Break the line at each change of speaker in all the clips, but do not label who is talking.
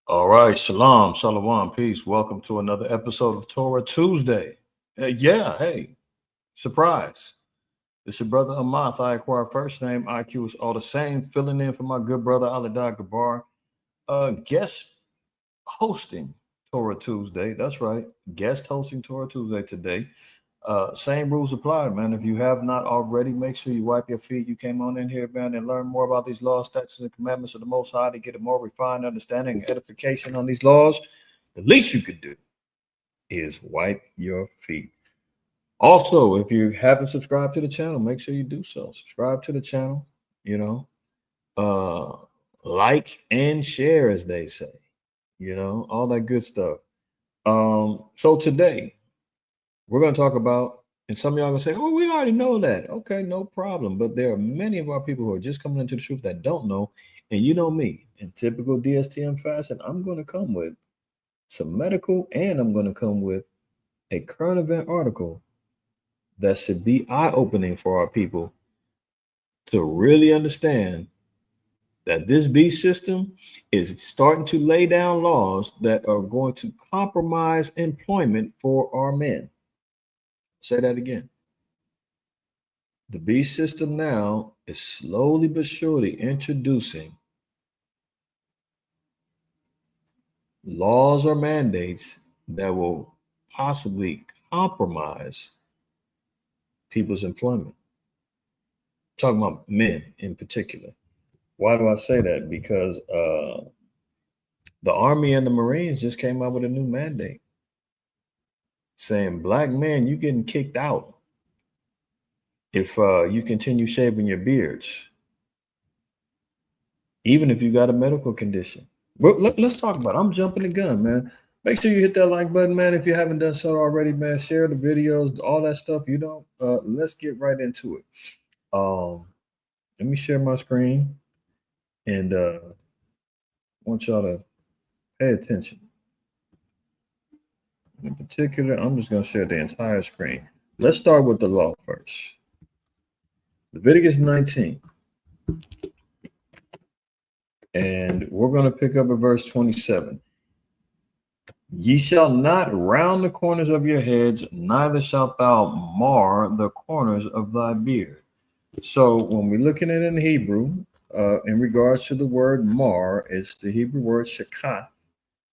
All right, shalom, shalom, peace. Welcome to another episode of Torah Tuesday. Yeah, hey, surprise. It's your brother Amath. I acquired first name. IQ is all the same. Filling in for my good brother Alidad Gabar. Guest hosting Torah Tuesday. That's right. Guest hosting Torah Tuesday today. Same rules apply, man. If you have not already, make sure you wipe your feet. You came on in here, man, and learn more about these laws, statutes, and commandments of the Most High to get a more refined understanding and edification on these laws. The least you could do is wipe your feet. Also, if you haven't subscribed to the channel, make sure you do so. Subscribe to the channel, you know, uh, like and share, as they say, all that good stuff. So today, we're going to talk about, and some of y'all going to say, oh, we already know that. Okay, no problem. But there are many of our people who are just coming into the truth that don't know. And you know me, in typical DSTM fashion, I'm going to come with some medical and I'm going to come with a current event article that should be eye-opening for our people to really understand that this beast system is starting to lay down laws that are going to compromise employment for our men. Say that again. The beast system now is slowly but surely introducing laws or mandates that will possibly compromise people's employment. I'm talking about men in particular. Why do I say that? Because the Army and the Marines just came out with a new mandate saying, black men, you getting kicked out if you continue shaving your beards, even if you got a medical condition. Well, let's talk about it. I'm jumping the gun, man. Make sure you hit that like button, man. If you haven't done so already, man, share the videos, all that stuff. Let's get right into it. Let me share my screen, and I want y'all to pay attention. In particular, I'm just going to share the entire screen. Let's start with the law first. Leviticus 19. And we're going to pick up at verse 27. Ye shall not round the corners of your heads, neither shalt thou mar the corners of thy beard. So when we're looking at it in Hebrew, in regards to the word mar, it's the Hebrew word shakah,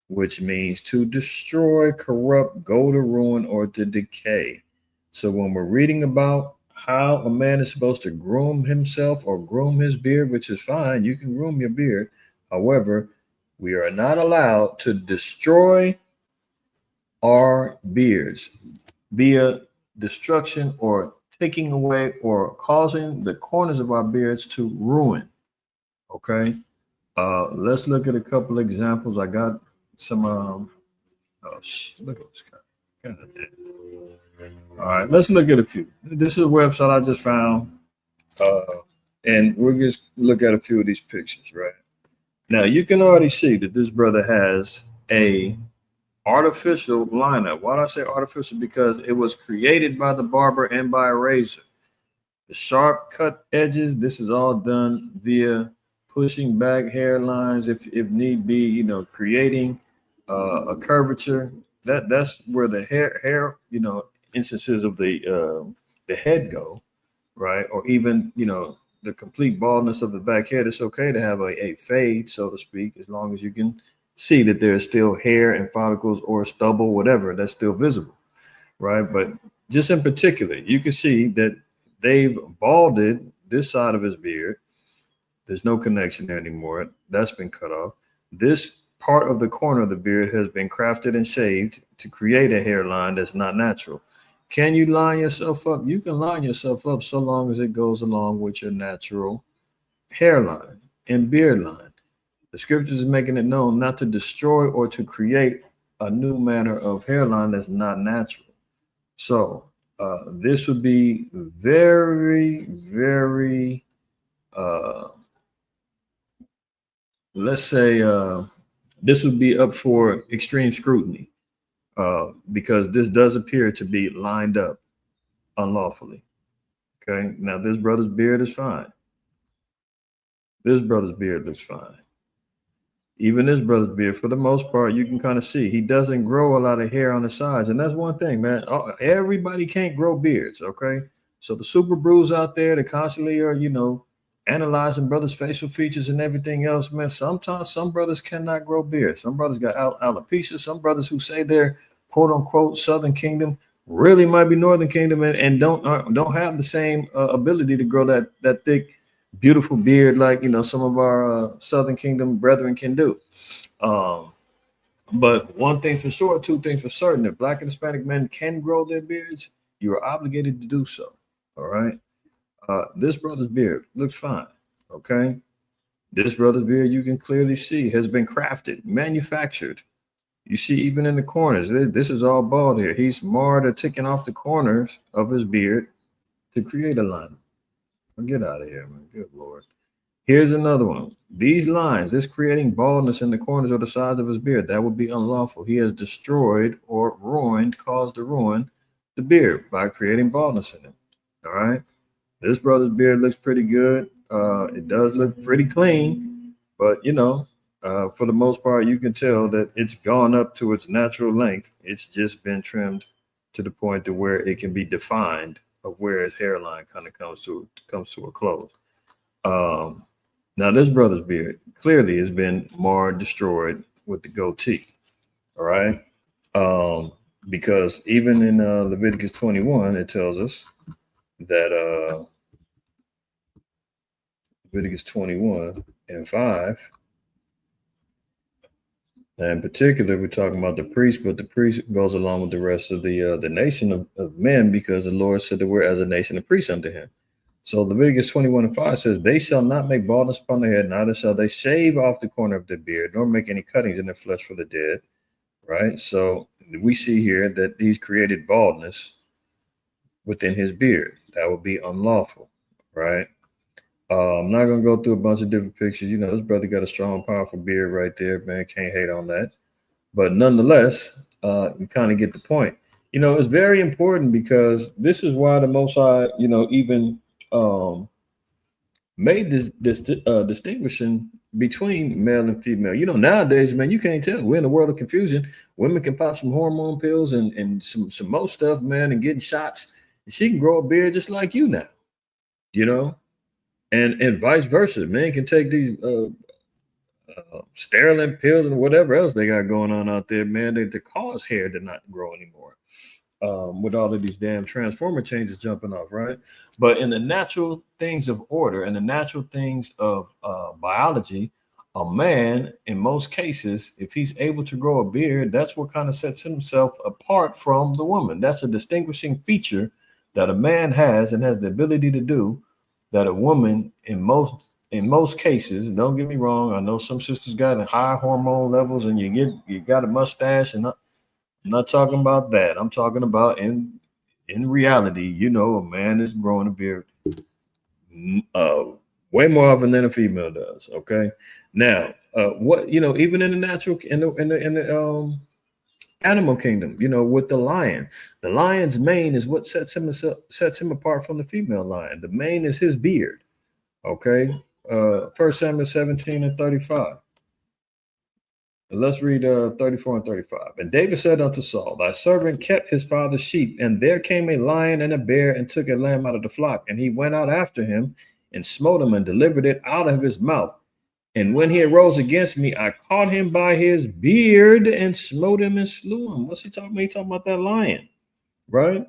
which means to destroy, corrupt, go to ruin, or to decay. So when we're reading about how a man is supposed to groom himself or groom his beard, which is fine, you can groom your beard. However, we are not allowed to destroy our beards via destruction or taking away or causing the corners of our beards to ruin. Okay. Let's look at a couple examples. I got some look at this guy. All right, let's look at a few. This is a website I just found, and we'll just look at a few of these pictures. Right now, you can already see that this brother has a artificial lineup. Why do I say artificial? Because it was created by the barber and by a razor. The sharp cut edges. This is all done via pushing back hairlines, if need be. Creating a curvature. That's where the hair instances of the head go, right? Or even the complete baldness of the back head. It's okay to have a fade, so to speak, as long as you can see that there's still hair and follicles or stubble, whatever, that's still visible, right? But just in particular, you can see that they've balded this side of his beard. There's no connection there anymore. That's been cut off. This part of the corner of the beard has been crafted and shaved to create a hairline that's not natural. Can you line yourself up? You can line yourself up so long as it goes along with your natural hairline and beard line. The scriptures is making it known not to destroy or to create a new manner of hairline that's not natural. So this would be very, very, let's say this would be up for extreme scrutiny because this does appear to be lined up unlawfully. Okay, now this brother's beard is fine. This brother's beard looks fine. Even this brother's beard, for the most part, you can kind of see he doesn't grow a lot of hair on the sides, and that's one thing, man. Everybody can't grow beards, okay? So the super brews out there that constantly are, analyzing brothers' facial features and everything else, man. Sometimes some brothers cannot grow beards. Some brothers got alopecia. Some brothers who say they're quote unquote Southern Kingdom really might be Northern Kingdom and don't have the same ability to grow that thick, beautiful beard like some of our Southern Kingdom brethren can do. But one thing for sure, two things for certain: if Black and Hispanic men can grow their beards, you are obligated to do so. All right. This brother's beard looks fine. Okay. This brother's beard, you can clearly see, has been crafted, manufactured. You see, even in the corners, this is all bald here. He's marred or taken off the corners of his beard to create a line. Get out of here, man. Good Lord. Here's another one. These lines, this creating baldness in the corners or the sides of his beard, that would be unlawful. He has destroyed or caused to ruin the beard by creating baldness in it. All right. This brother's beard looks pretty good. It does look pretty clean, but for the most part, you can tell that it's gone up to its natural length. It's just been trimmed to the point to where it can be defined of where his hairline kind of comes to a close. Now this brother's beard clearly has been marred, destroyed with the goatee. All right. Because even in Leviticus 21, it tells us that Leviticus 21 and 5. And in particular, we're talking about the priest, but the priest goes along with the rest of the nation of men, because the Lord said that we're as a nation of priests unto him. So Leviticus 21 and 5 says, they shall not make baldness upon their head, neither shall they shave off the corner of their beard, nor make any cuttings in their flesh for the dead. Right? So we see here that he's created baldness within his beard. That would be unlawful. Right? I'm not going to go through a bunch of different pictures. This brother got a strong, powerful beard right there, man. Can't hate on that. But nonetheless, you kind of get the point. It's very important, because this is why the Most High, even made this distinguishing between male and female. Nowadays, man, you can't tell. We're in a world of confusion. Women can pop some hormone pills and some more stuff, man, and getting shots. And she can grow a beard just like you now, and vice versa. Men can take these steroid pills and whatever else they got going on out there, man, to cause hair to not grow anymore. With all of these damn transformer changes jumping off, right? But in the natural things of order and the natural things of biology, a man, in most cases, if he's able to grow a beard, that's what kind of sets himself apart from the woman. That's a distinguishing feature that a man has and has the ability to do that a woman, in most cases, don't get me wrong, I know some sisters got high hormone levels and you got a mustache, and I'm not talking about that. I'm talking about in reality, a man is growing a beard way more often than a female does. Okay. Now, even in the natural, in the animal kingdom, with the lion's mane is what sets him apart from the female lion. The mane is his beard. Okay. 1 Samuel 17 and 35. Let's read 34 and 35. And David said unto Saul, thy servant kept his father's sheep, and there came a lion and a bear and took a lamb out of the flock. And he went out after him and smote him and delivered it out of his mouth. And when he arose against me, I caught him by his beard and smote him and slew him. What's he talking about? He's talking about that lion, right?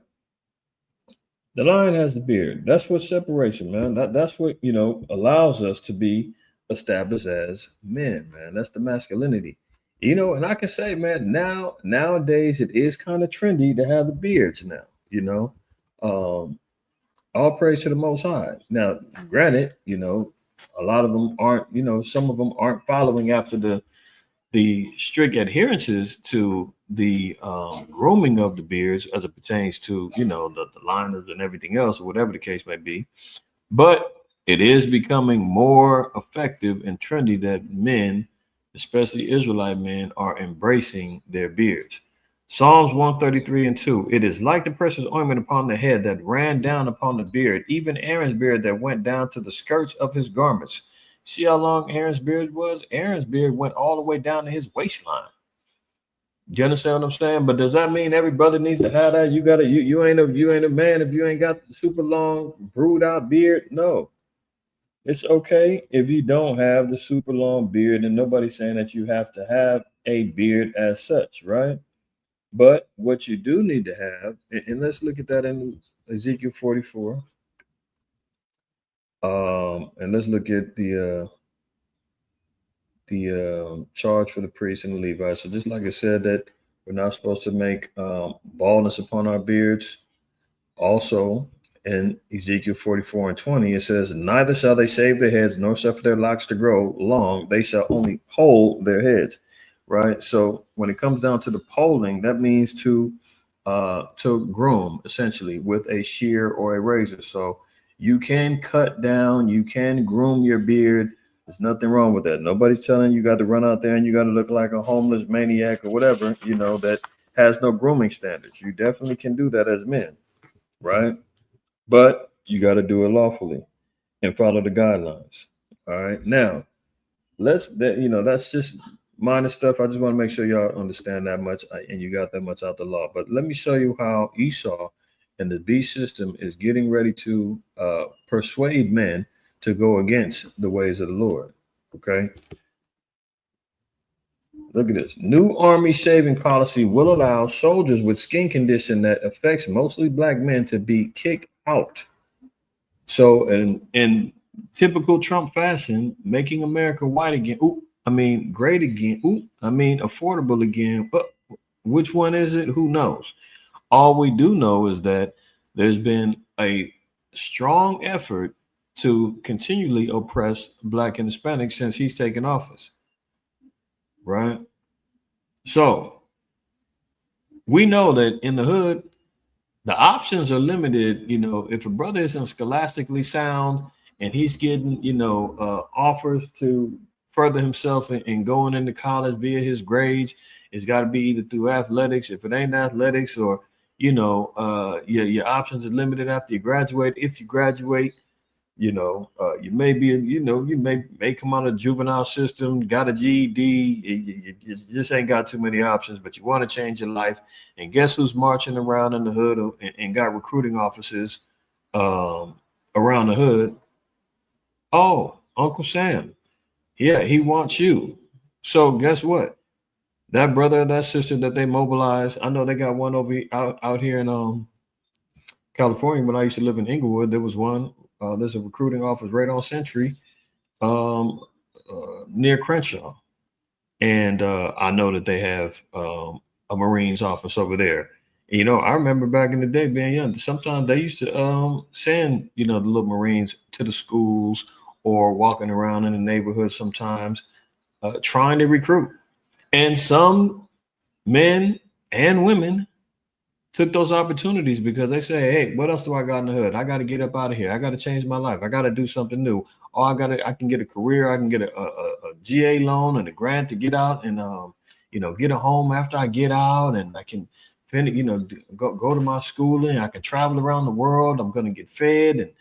The lion has the beard. That's what separation, man. That's what, allows us to be established as men, man. That's the masculinity. And I can say, man, nowadays it is kind of trendy to have the beards now, all praise to the Most High. Now, granted, a lot of them aren't, some of them aren't following after the strict adherences to the grooming of the beards as it pertains to, the liners and everything else, or whatever the case may be. But it is becoming more effective and trendy that men, especially Israelite men, are embracing their beards. Psalms 133 and 2. It is like the precious ointment upon the head that ran down upon the beard, even Aaron's beard that went down to the skirts of his garments. See how long Aaron's beard was? Aaron's beard went all the way down to his waistline. You understand what I'm saying? But does that mean every brother needs to have that? You ain't a man if you ain't got the super long, brewed out beard. No. It's okay if you don't have the super long beard, and nobody's saying that you have to have a beard as such, right? But what you do need to have, and let's look at that in Ezekiel 44. And let's look at the charge for the priests and the Levites. So just like I said, that we're not supposed to make baldness upon our beards. Also, in Ezekiel 44 and 20, it says, neither shall they shave their heads, nor suffer their locks to grow long. They shall only poll their heads. Right. So when it comes down to the polling, that means to groom, essentially, with a shear or a razor. So you can cut down, you can groom your beard. There's nothing wrong with that. Nobody's telling you got to run out there and you got to look like a homeless maniac or whatever, that has no grooming standards. You definitely can do that as men, right? But you got to do it lawfully and follow the guidelines. All right. Now, that's just minor stuff. I just want to make sure y'all understand that much and you got that much out the law. But let me show you how Esau and the beast system is getting ready to persuade men to go against the ways of the Lord. Okay. Look at this. New army shaving policy will allow soldiers with skin condition that affects mostly black men to be kicked out. So in typical Trump fashion, making America white again. Great again. Affordable again. But which one is it? Who knows? All we do know is that there's been a strong effort to continually oppress Black and Hispanic since he's taken office. Right? So we know that in the hood, the options are limited. If a brother isn't scholastically sound and he's getting, offers to further himself in going into college via his grades, it's got to be either through athletics. If it ain't athletics, or your options are limited after you graduate. If you graduate, you may be, you may come out of the juvenile system, got a GED, you just ain't got too many options, but you want to change your life. And guess who's marching around in the hood and got recruiting offices around the hood? Oh, Uncle Sam. Yeah, he wants you. So guess what? That brother or that sister that they mobilized, I know they got one out here in California. When I used to live in Inglewood, there was one. There's a recruiting office right on Century near Crenshaw. And I know that they have a Marines office over there. I remember back in the day being young, sometimes they used to send, the little Marines to the schools or walking around in the neighborhood sometimes trying to recruit. And some men and women took those opportunities because they say, hey, what else do I got in the hood? I got to get up out of here. I got to change my life. I got to do something new. Or I can get a career. I can get a GA loan and a grant to get out and, get a home after I get out, and I can finish, go to my schooling. I can travel around the world. I'm going to get fed and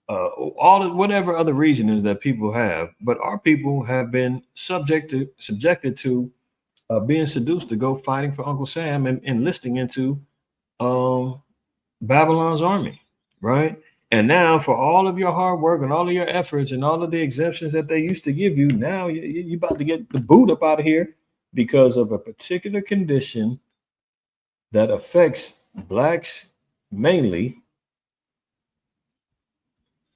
whatever other reason is that people have. But our people have been subjected to being seduced to go fighting for Uncle Sam and enlisting into Babylon's army, right? And now for all of your hard work and all of your efforts and all of the exemptions that they used to give you, now you're about to get the boot up out of here because of a particular condition that affects Blacks mainly,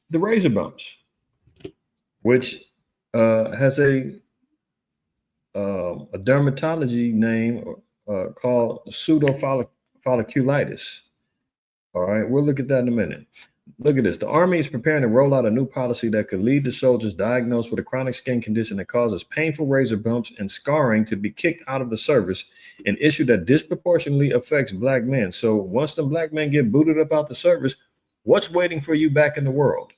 the razor bumps, which has a dermatology name called pseudofolliculitis. All right, we'll look at that in a minute. Look at this. The Army is preparing to roll out a new policy that could lead to soldiers diagnosed with a chronic skin condition that causes painful razor bumps and scarring to be kicked out of the service, an issue that disproportionately affects Black men. So once the Black men get booted up out the service, what's waiting for you back in the world?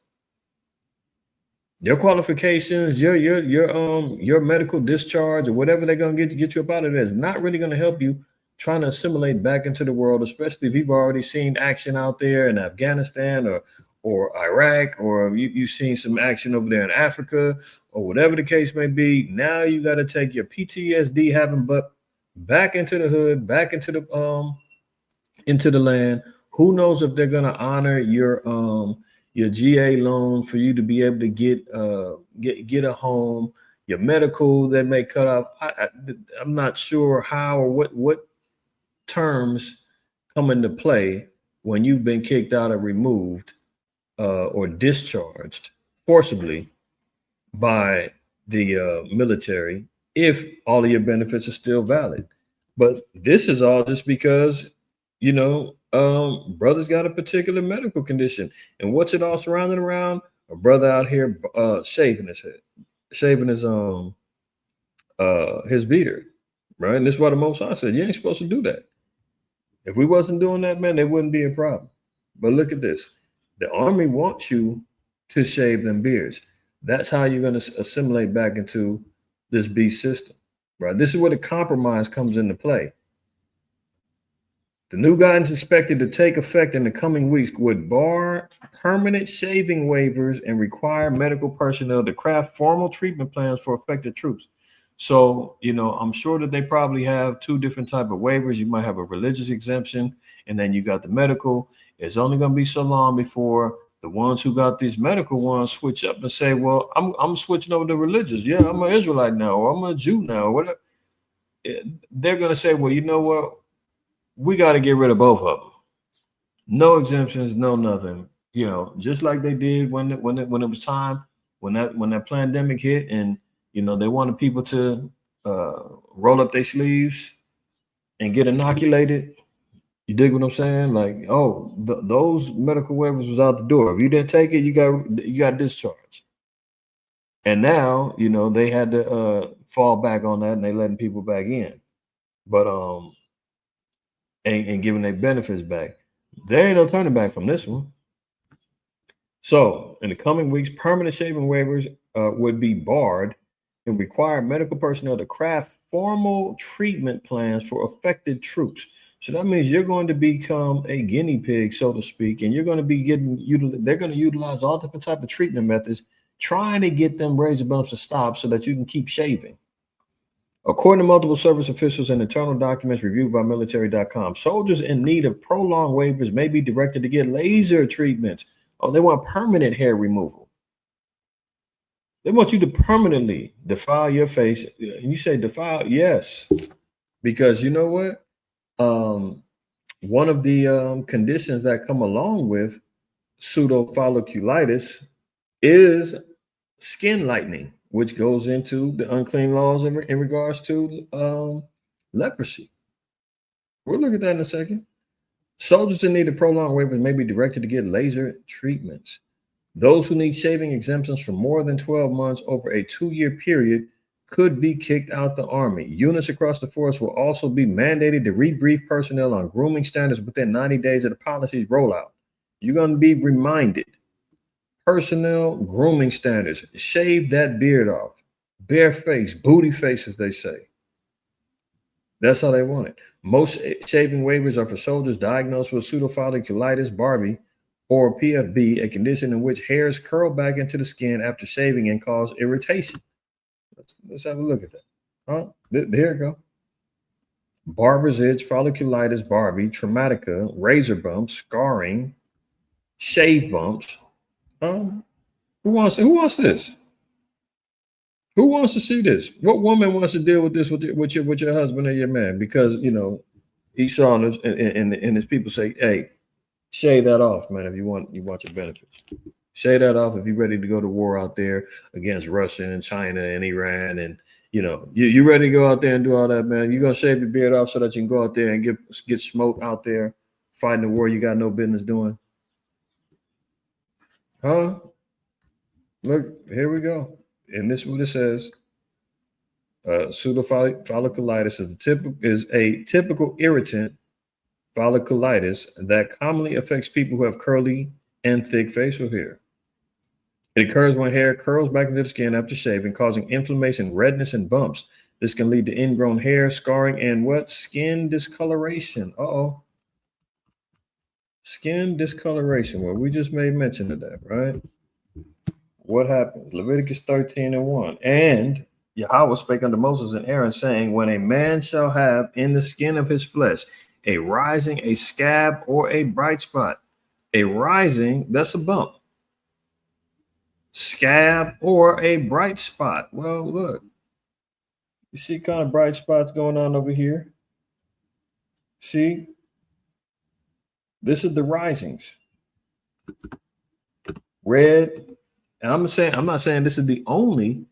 Your qualifications, your medical discharge, or whatever they're going to get you up out of there is not really going to help you trying to assimilate back into the world, especially if you've already seen action out there in Afghanistan or Iraq, or you've seen some action over there in Africa, or whatever the case may be. Now you got to take your PTSD having but back into the hood, back into the land. Who knows if they're gonna honor your GA loan for you to be able to get a home, your medical that may cut off. I'm not sure how or what terms come into play when you've been kicked out or removed or discharged forcibly by the military, if all of your benefits are still valid. But this is all just because, brother's got a particular medical condition. And what's it all surrounding around? A brother out here shaving his head, shaving his beard, right? And this is why the Most High said, you ain't supposed to do that. If we wasn't doing that, man, there wouldn't be a problem. But look at this. The army wants you to shave them beards. That's how you're going to assimilate back into this beast system, right? This is where the compromise comes into play. The new guidance expected to take effect in the coming weeks would bar permanent shaving waivers and require medical personnel to craft formal treatment plans for affected troops. So, I'm sure that they probably have two different type of waivers. You might have a religious exemption, and then you got the medical. It's only going to be so long before the ones who got these medical ones switch up and say, well, I'm switching over to religious. Yeah, I'm an Israelite now, or I'm a Jew now, or whatever. They're going to say, well, you know what? We got to get rid of both of them. No exemptions, no nothing. Just like they did when it was time, when that pandemic hit, and they wanted people to roll up their sleeves and get inoculated. You dig what I'm saying? Like, those medical waivers was out the door. If you didn't take it, you got discharged. And now, they had to fall back on that, and they letting people back in, but and giving their benefits back. There ain't no turning back from this one. So, in the coming weeks, permanent shaving waivers would be barred and require medical personnel to craft formal treatment plans for affected troops. So that means you're going to become a guinea pig, so to speak, and you're going to be they're going to utilize all different type of treatment methods, trying to get them razor bumps to stop so that you can keep shaving. According to multiple service officials and internal documents reviewed by military.com, soldiers in need of prolonged waivers may be directed to get laser treatments. Oh, they want permanent hair removal. They want you to permanently defile your face. And you say defile? Yes. Because you know what? One of the conditions that come along with pseudofolliculitis is skin lightening, which goes into the unclean laws in regards to leprosy. We'll look at that in a second. Soldiers in need of prolonged waivers may be directed to get laser treatments. Those who need shaving exemptions for more than 12 months over a 2-year period could be kicked out the Army. Units across the force will also be mandated to rebrief personnel on grooming standards within 90 days of the policy's rollout. You're going to be reminded. Personnel grooming standards. Shave that beard off. Bare face, booty face, as they say. That's how they want it. Most shaving waivers are for soldiers diagnosed with pseudofolliculitis Barbie or PFB, a condition in which hairs curl back into the skin after shaving and cause irritation. Let's have a look at that. Here we go. Barber's itch, folliculitis Barbie, traumatica, razor bumps, scarring, shave bumps. Who wants this? Who wants to see this? What woman wants to deal with this with your husband or your man? Because Esau and his people say, hey, shave that off, man, if you want your benefits. Shave that off if you're ready to go to war out there against Russia and China and Iran, and you ready to go out there and do all that, man. You're gonna shave your beard off so that you can go out there and get smoked out there fighting a war you got no business doing. Huh? Look, here we go. And this is what it says. Pseudofolliculitis is a typical irritant folliculitis that commonly affects people who have curly and thick facial hair. It occurs when hair curls back into the skin after shaving, causing inflammation, redness, and bumps. This can lead to ingrown hair, scarring, and skin discoloration. Skin discoloration. Well, we just made mention of that, right? What happens? Leviticus 13:1. And Yahweh spake unto Moses and Aaron, saying, when a man shall have in the skin of his flesh a rising, a scab, or a bright spot. A rising, that's a bump. Scab or a bright spot. Well, look. You see kind of bright spots going on over here. See? This is the risings. Red. And I'm not saying this is the only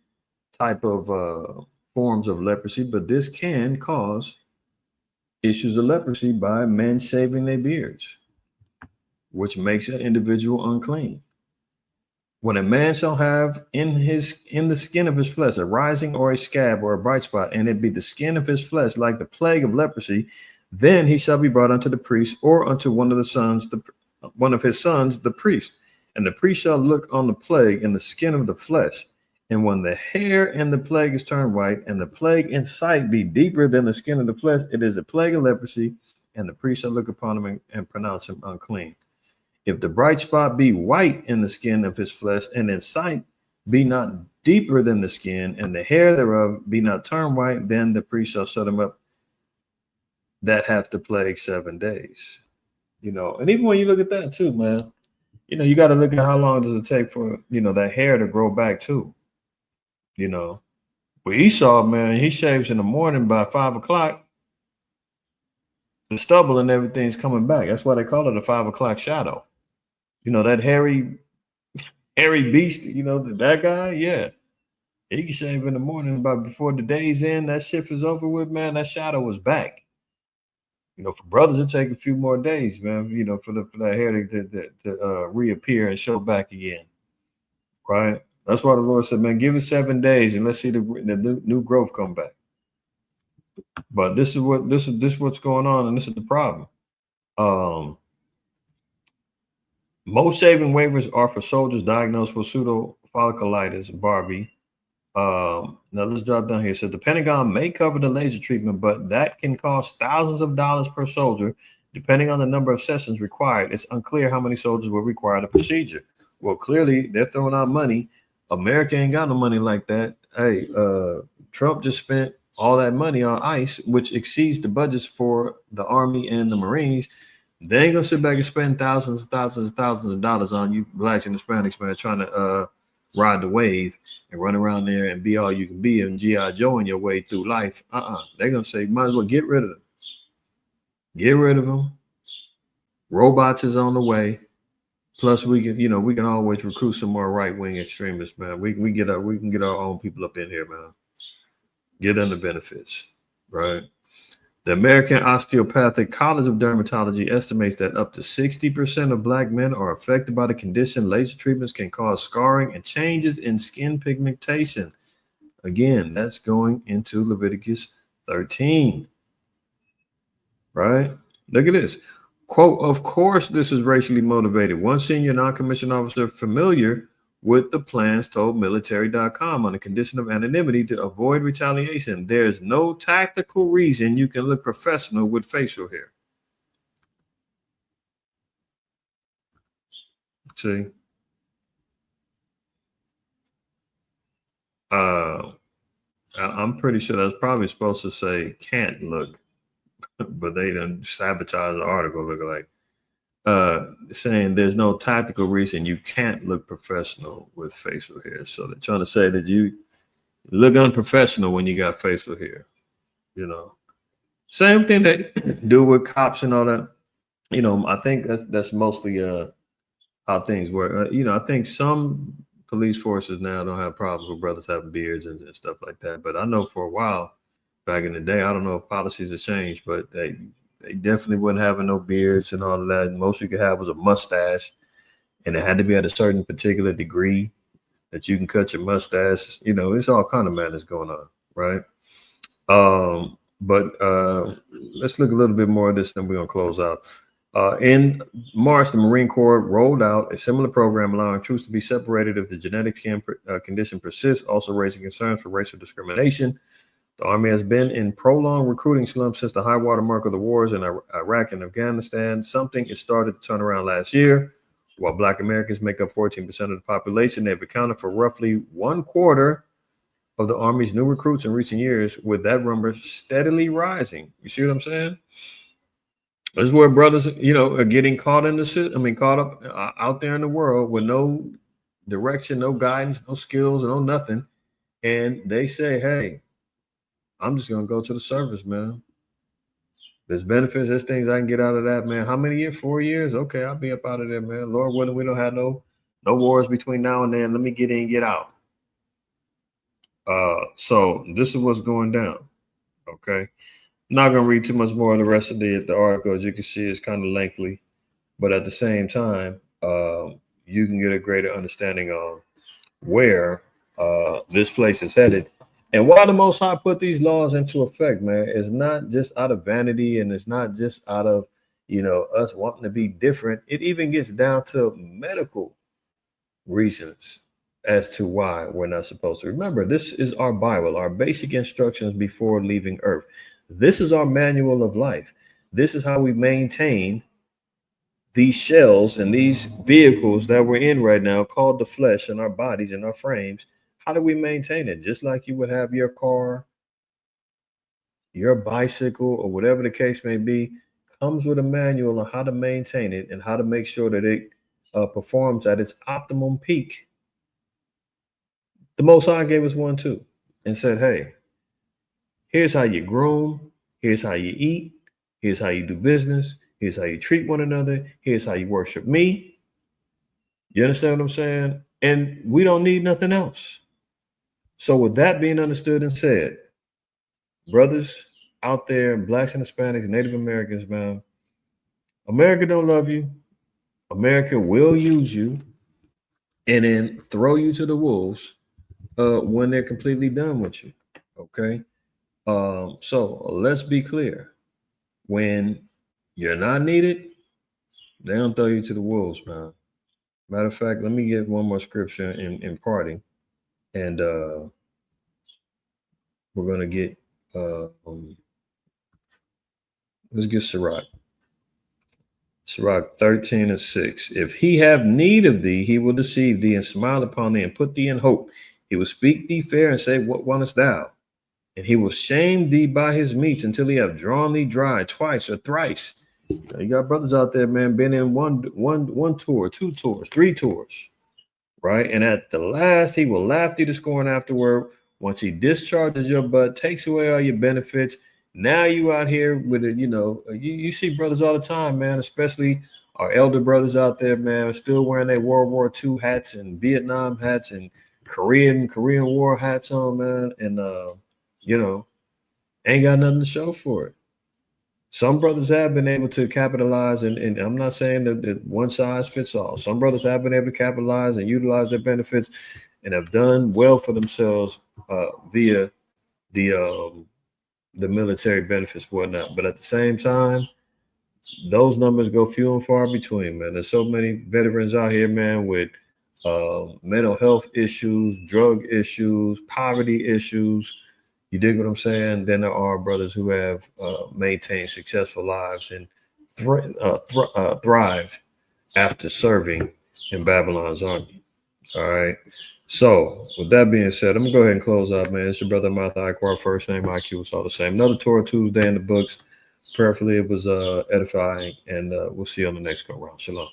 type of forms of leprosy, but this can cause issues of leprosy by men shaving their beards, which makes an individual unclean. When a man shall have in the skin of his flesh a rising or a scab or a bright spot, and it be the skin of his flesh like the plague of leprosy, then he shall be brought unto the priest or unto one of his sons, the priest. And the priest shall look on the plague in the skin of the flesh. And when the hair in the plague is turned white, and the plague in sight be deeper than the skin of the flesh, it is a plague of leprosy, and the priest shall look upon him and pronounce him unclean. If the bright spot be white in the skin of his flesh, and in sight be not deeper than the skin, and the hair thereof be not turned white, then the priest shall shut him up that hath the plague 7 days. And even when you look at that too, man, you got to look at how long does it take for, that hair to grow back too. But Esau, man, he shaves in the morning by 5 o'clock. The stubble and everything's coming back. That's why they call it a 5 o'clock shadow. That hairy beast, that guy, yeah. He can shave in the morning, but before the day's end, that shift is over with, man, that shadow was back. For brothers, it take a few more days, man, for that hair to reappear and show back again. Right? That's why the Lord said, man, give it 7 days and let's see the new growth come back. But this is what's going on, and this is the problem. Most shaving waivers are for soldiers diagnosed with pseudofolliculitis, Barbie. Now let's drop down here. It says the Pentagon may cover the laser treatment, but that can cost thousands of dollars per soldier, depending on the number of sessions required. It's unclear how many soldiers will require the procedure. Well, clearly they're throwing out money. America ain't got no money like that. Hey, Trump just spent all that money on ICE, which exceeds the budgets for the Army and the Marines. They ain't gonna sit back and spend thousands of dollars on you blacks and Hispanics, man, trying to ride the wave and run around there and be all you can be and G.I. Joeing your way through life. They're gonna say, might as well get rid of them. Get rid of them. Robots is on the way. Plus, we can always recruit some more right-wing extremists, man. We can get our own people up in here, man. Get them the benefits, right? The American Osteopathic College of Dermatology estimates that up to 60% of Black men are affected by the condition. Laser treatments can cause scarring and changes in skin pigmentation. Again, that's going into Leviticus 13, right? Look at this. Quote, of course, this is racially motivated. One senior non-commissioned officer familiar with the plans told military.com on the condition of anonymity to avoid retaliation. There's no tactical reason you can look professional with facial hair. See? I'm pretty sure that's probably supposed to say can't look, but they done sabotage the article, look like. Saying there's no tactical reason you can't look professional with facial hair. So they're trying to say that you look unprofessional when you got facial hair. Same thing they do with cops and all that. I think that's mostly how things work. I think some police forces now don't have problems with brothers having beards and stuff like that. But I know for a while back in the day, I don't know if policies have changed, but they definitely wasn't having no beards and all of that. Most you could have was a mustache, and it had to be at a certain particular degree that you can cut your mustache. It's all kind of madness going on, right? But let's look a little bit more at this, then we're going to close out. In March, the Marine Corps rolled out a similar program allowing troops to be separated if the genetic skin condition persists, also raising concerns for racial discrimination. The Army has been in prolonged recruiting slump since the high water mark of the wars in Iraq and Afghanistan. Something it started to turn around last year. While Black Americans make up 14% of the population, they've accounted for roughly 1/4 of the Army's new recruits in recent years, with that number steadily rising. You see what I'm saying? This is where brothers, are getting caught in caught up out there in the world with no direction, no guidance, no skills, no nothing. And they say, hey, I'm just going to go to the service, man. There's benefits, there's things I can get out of that, man. How many years? 4 years? Okay, I'll be up out of there, man. Lord willing, we don't have no wars between now and then. Let me get in and get out. So this is what's going down. Okay. Not going to read too much more of the rest of the article. As you can see, it's kind of lengthy. But at the same time, you can get a greater understanding of where this place is headed. And why the Most High put these laws into effect, man, is not just out of vanity, and it's not just out of, us wanting to be different. It even gets down to medical reasons as to why we're not supposed to. Remember, this is our Bible, our basic instructions before leaving Earth. This is our manual of life. This is how we maintain these shells and these vehicles that we're in right now, called the flesh, and our bodies and our frames. How do we maintain it? Just like you would have your car, your bicycle, or whatever the case may be, comes with a manual on how to maintain it and how to make sure that it performs at its optimum peak. The Most High gave us one too and said, hey, here's how you groom, here's how you eat, here's how you do business, here's how you treat one another, here's how you worship me. You understand what I'm saying? And we don't need nothing else. So with that being understood and said, brothers out there, Blacks and Hispanics, Native Americans, man, America don't love you. America will use you and then throw you to the wolves when they're completely done with you. Okay. So let's be clear. When you're not needed, they don't throw you to the wolves, man. Matter of fact, let me get one more scripture in parting. And we're going to get, let's get Sirach. Sirach 13:6. If he have need of thee, he will deceive thee and smile upon thee and put thee in hope. He will speak thee fair and say, what wantest thou? And he will shame thee by his meats until he have drawn thee dry twice or thrice. Now, you got brothers out there, man, been in one tour, 2 tours, 3 tours, right? And at the last, he will laugh thee to scorn afterward. Once he discharges your butt, takes away all your benefits. Now you out here with it, you see brothers all the time, man, especially our elder brothers out there, man, still wearing their World War II hats and Vietnam hats and Korean War hats on, man. And, ain't got nothing to show for it. Some brothers have been able to capitalize, and I'm not saying that one size fits all. Some brothers have been able to capitalize and utilize their benefits and have done well for themselves via the military benefits, whatnot. But at the same time, those numbers go few and far between, man. There's so many veterans out here, man, with mental health issues, drug issues, poverty issues. You dig what I'm saying? Then there are brothers who have maintained successful lives and thrive after serving in Babylon's army. All right. So with that being said, I'm gonna go ahead and close out, man. It's your brother Martha Iquar, first name IQ, it's all the same. Another Torah Tuesday in the books. Prayerfully it was edifying, and we'll see you on the next go round. Shalom.